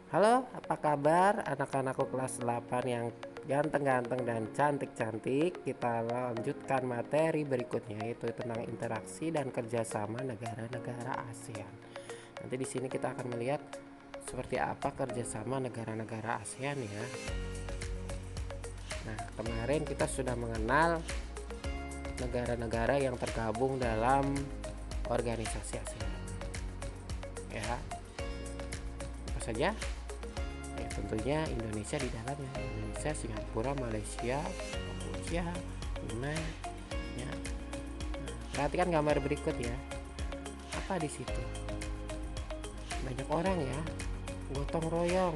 Halo, apa kabar anak-anakku kelas 8 yang ganteng-ganteng dan cantik-cantik? Kita lanjutkan materi berikutnya yaitu tentang interaksi dan kerjasama negara-negara ASEAN. Nanti di sini kita akan melihat seperti apa kerjasama negara-negara ASEAN ya. Nah, kemarin kita sudah mengenal negara-negara yang tergabung dalam organisasi ASEAN. Ya, apa saja? Ya, tentunya Indonesia di dalamnya. Indonesia, Singapura, Malaysia, Kamboja, Brunei. Ya. Perhatikan gambar berikut ya. Apa di situ? Banyak orang ya, gotong royong,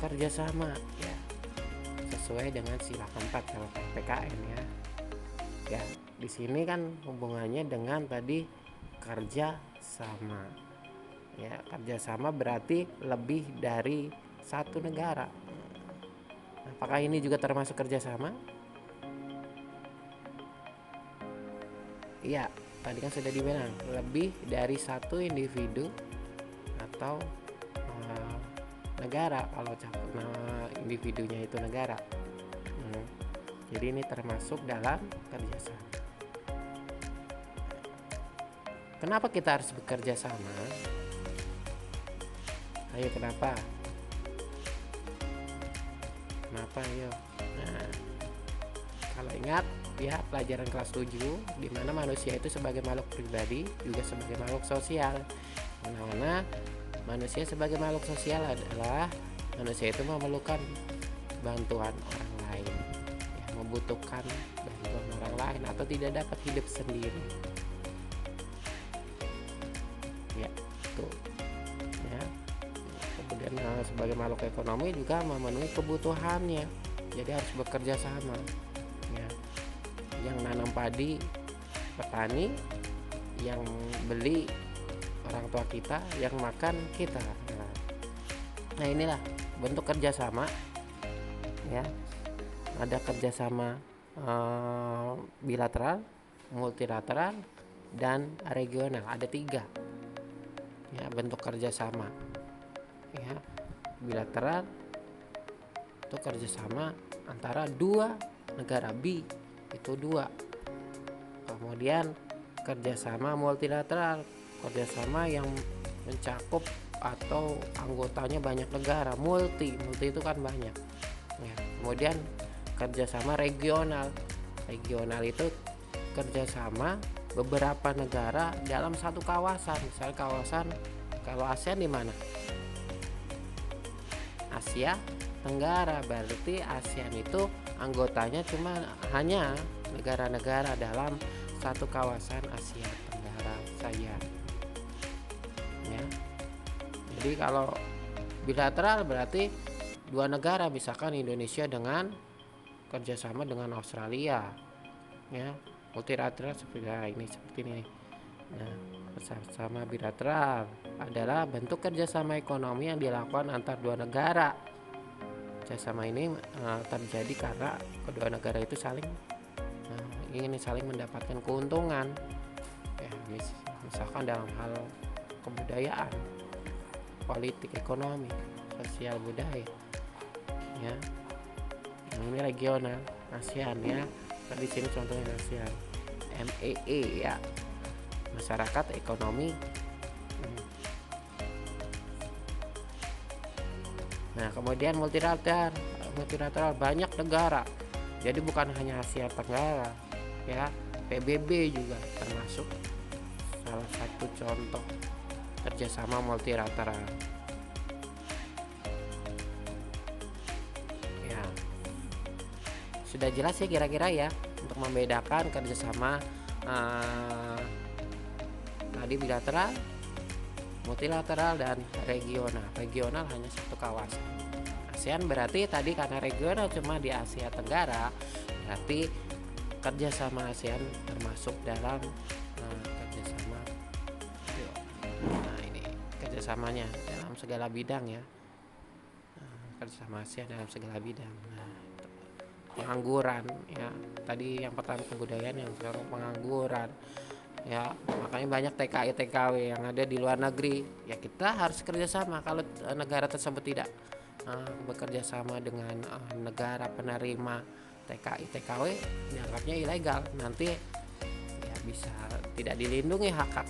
kerjasama ya, sesuai dengan sila keempat kalau PPKN ya. Ya, di sini kan hubungannya dengan tadi kerja sama. Ya, kerjasama berarti lebih dari satu negara. Apakah ini juga termasuk kerjasama? Iya, tadi kan sudah dibilang lebih dari satu individu atau uh, negara kalau individunya itu negara. Hmm. Jadi ini termasuk dalam kerjasama. Kenapa kita harus bekerja sama? Ayo kenapa? Kenapa ayo? Nah, kalau ingat ya pelajaran kelas 7 di mana manusia itu sebagai makhluk pribadi juga sebagai makhluk sosial. Mana manusia sebagai makhluk sosial adalah manusia itu memerlukan bantuan orang lain ya, membutuhkan bantuan orang lain atau tidak dapat hidup sendiri ya tuh ya. Kemudian sebagai makhluk ekonomi juga memenuhi kebutuhannya, jadi harus bekerja sama ya. Yang nanam padi petani, yang beli orang tua kita, yang makan kita. Nah inilah bentuk kerjasama ya. Ada kerjasama bilateral, multilateral, dan regional. Ada tiga ya bentuk kerjasama ya. Bilateral itu kerjasama antara dua negara, itu dua. Kemudian kerjasama multilateral, kerjasama yang mencakup atau anggotanya banyak negara. Multi itu kan banyak ya. Kemudian kerjasama regional, itu kerjasama beberapa negara dalam satu kawasan. Misalnya kawasan, kalau ASEAN di mana? Asia Tenggara, berarti ASEAN itu anggotanya cuma hanya negara-negara dalam satu kawasan Asia Tenggara saja ya. Jadi kalau bilateral berarti dua negara, misalkan Indonesia dengan kerjasama dengan Australia ya. Multilateral seperti ini. Nah, kerjasama bilateral adalah bentuk kerjasama ekonomi yang dilakukan antar dua negara. Kerjasama ini terjadi karena kedua negara itu saling ingin saling mendapatkan keuntungan ya, misalkan dalam hal kebudayaan, politik, ekonomi, sosial, budaya ya. Ini regional, ASEAN ya. Di sini contohnya ASEAN, MEE ya, masyarakat ekonomi. Nah kemudian multilateral banyak negara, jadi bukan hanya Asia Tenggara ya. PBB juga termasuk salah satu contoh kerjasama multilateral ya. Sudah jelas ya kira-kira ya untuk membedakan kerjasama tadi bilateral, multilateral, dan regional. Regional hanya satu kawasan. ASEAN berarti tadi karena regional cuma di Asia Tenggara, berarti kerjasama ASEAN termasuk dalam kerjasama. Nah ini kerjasamanya dalam segala bidang ya. Kerjasama ASEAN dalam segala bidang. Nah, pengangguran ya. Tadi yang pertama kebudayaan, yang kedua pengangguran, ya. Makanya banyak TKI TKW yang ada di luar negeri, ya kita harus kerjasama. Kalau negara tersebut tidak bekerja sama dengan negara penerima TKI TKW, dianggapnya ilegal, nanti ya bisa tidak dilindungi hak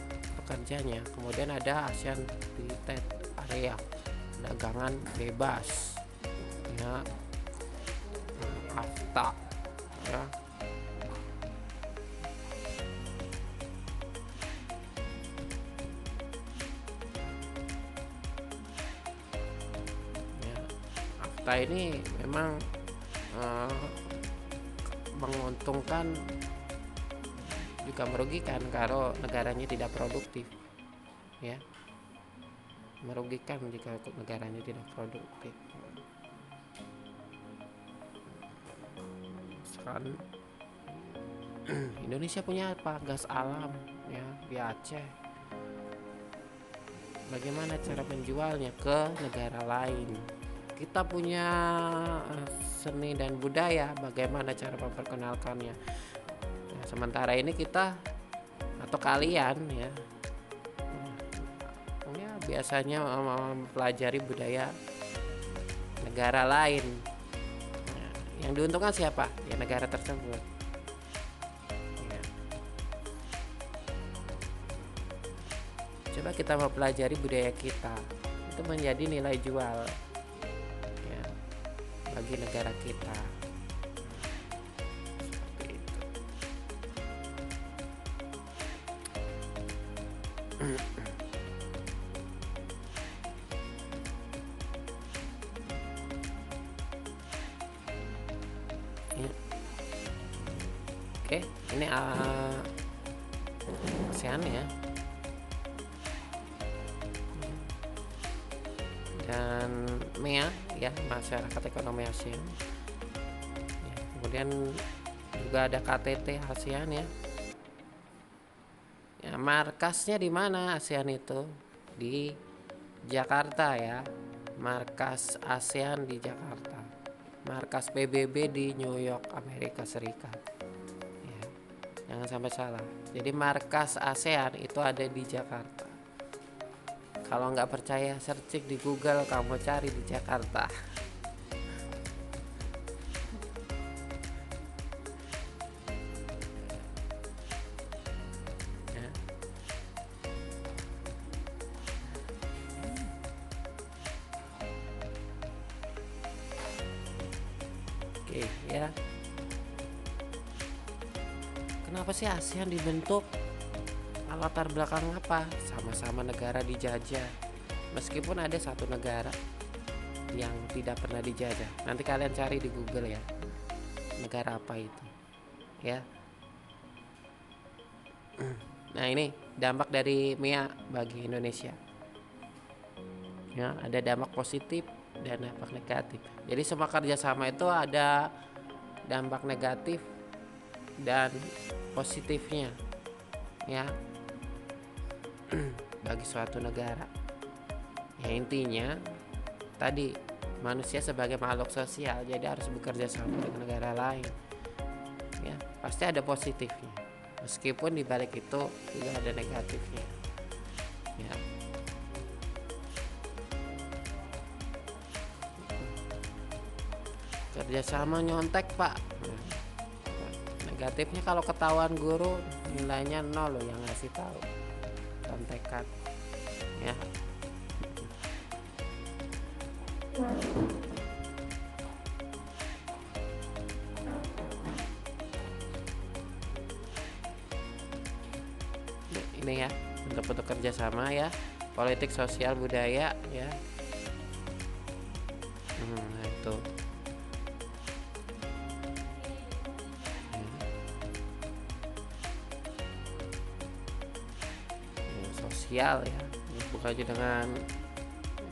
pekerjanya. Kemudian ada ASEAN Free Trade Area, dagangan bebas, ya, AFTA, ya. Ya, AFTA ini memang menguntungkan juga merugikan kalau negaranya tidak produktif, ya. Merugikan jika negaranya tidak produktif. Sekarang Indonesia punya apa? Gas alam, ya, di Aceh. Bagaimana cara menjualnya ke negara lain? Kita punya seni dan budaya, bagaimana cara memperkenalkannya? Nah, sementara ini kita atau kalian, ya, biasanya mempelajari budaya negara lain. Nah, yang diuntungkan siapa? Ya, negara tersebut. Ya. Coba kita mempelajari budaya kita, itu menjadi nilai jual, ya, bagi negara kita. Seperti itu. Ya. Oke, ini ASEAN, ya. Dan MEA, ya, masyarakat ekonomi ASEAN, ya. Kemudian juga ada KTT ASEAN, ya. Ya, markasnya di mana ASEAN itu? Di Jakarta, ya. Markas ASEAN di Jakarta. Markas PBB di New York, Amerika Serikat. Ya, jangan sampai salah. Jadi markas ASEAN itu ada di Jakarta. Kalau nggak percaya, searching di Google, kamu cari di Jakarta. Ya. Oke, ya. Kenapa sih ASEAN dibentuk? Latar belakang apa? Sama-sama negara dijajah. Meskipun ada satu negara yang tidak pernah dijajah. Nanti kalian cari di Google, ya. Negara apa itu? Ya. Nah, ini dampak dari MEA bagi Indonesia. Ya, ada dampak positif dan dampak negatif. Jadi semua kerjasama itu ada dampak negatif dan positifnya, ya, bagi suatu negara. Ya, intinya tadi manusia sebagai makhluk sosial, jadi harus bekerja sama dengan negara lain. Ya, pasti ada positifnya. Meskipun di balik itu juga ada negatifnya. Ya. Kerjasama nyontek, Pak. Negatifnya kalau ketahuan guru nilainya 0 loh yang ngasih tahu. Contekan, ya. Ini, ya, bentuk-bentuk kerjasama, ya, politik, sosial, budaya, ya. Nah, itu. Sosial, ya, bukan aja dengan,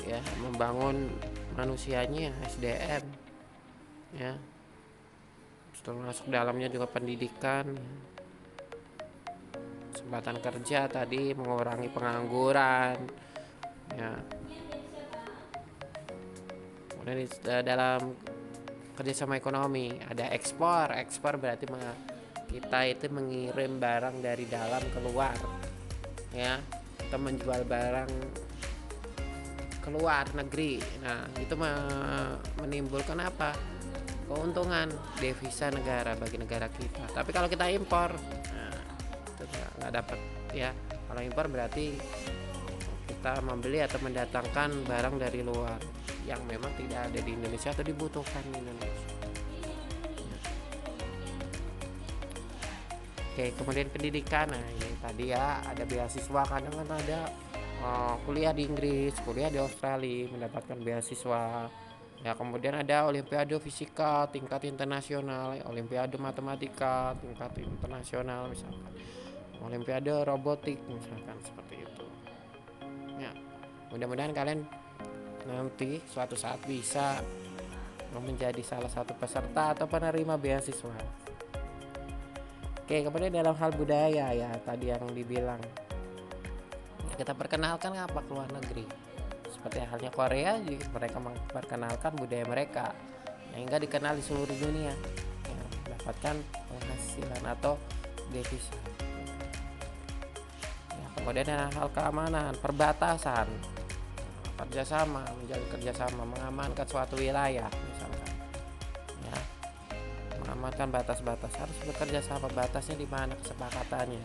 ya, membangun manusianya, SDM, ya, termasuk dalamnya juga pendidikan, ya. Kesempatan kerja tadi, mengurangi pengangguran, ya. Kemudian dalam kerjasama ekonomi ada ekspor berarti kita itu mengirim barang dari dalam keluar, ya, kita menjual barang keluar negeri. Nah, itu menimbulkan apa? Keuntungan devisa negara bagi negara kita. Tapi kalau kita impor, nah, itu nggak dapat, ya. Kalau impor berarti kita membeli atau mendatangkan barang dari luar yang memang tidak ada di Indonesia atau dibutuhkan di Indonesia. Oke, kemudian pendidikan. Nah, ini tadi ya, ada beasiswa, kadang kan ada kuliah di Inggris, kuliah di Australia, mendapatkan beasiswa. Ya, kemudian ada olimpiade fisika tingkat internasional, olimpiade matematika tingkat internasional misalkan. Olimpiade robotik misalkan, seperti itu. Ya, mudah-mudahan kalian nanti suatu saat bisa menjadi salah satu peserta atau penerima beasiswa. Oke, kemudian dalam hal budaya, ya tadi yang dibilang, kita perkenalkan apa ke luar negeri. Seperti halnya Korea, mereka memperkenalkan budaya mereka sehingga dikenal di seluruh dunia, ya, mendapatkan penghasilan atau devisa. Ya, kemudian dalam hal keamanan, perbatasan, kerjasama, menjalin kerjasama, mengamankan suatu wilayah misalkan, ya, mengamankan batas-batas, harus bekerja sama, batasnya di mana, kesepakatannya,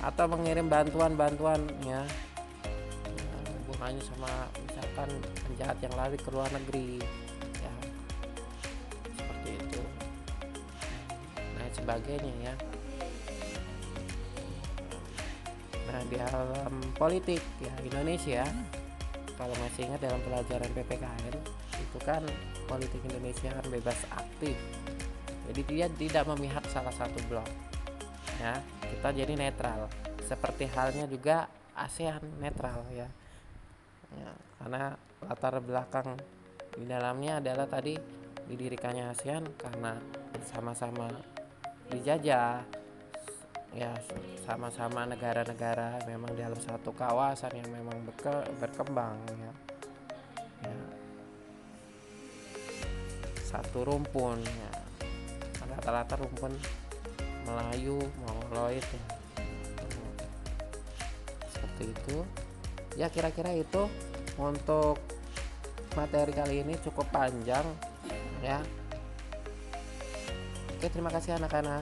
atau mengirim bantuan-bantuan, ya, hubungannya sama misalkan penjahat yang lari ke luar negeri, ya, seperti itu, nah sebagainya, ya. Nah, di dalam politik, ya, Indonesia, kalau masih ingat dalam pelajaran PPKN itu kan politik Indonesia kan bebas aktif, jadi dia tidak memihak salah satu blok, ya, kita jadi netral, seperti halnya juga ASEAN netral, ya, karena latar belakang di dalamnya adalah tadi didirikannya ASEAN karena sama-sama dijajah, ya, sama-sama negara-negara memang dalam satu kawasan yang memang berkembang, ya, satu rumpun, ya, rata-rata rumpun Melayu, Mongoloid, ya. Seperti itu, ya, kira-kira itu untuk materi kali ini, cukup panjang, ya. Oke, terima kasih anak-anak.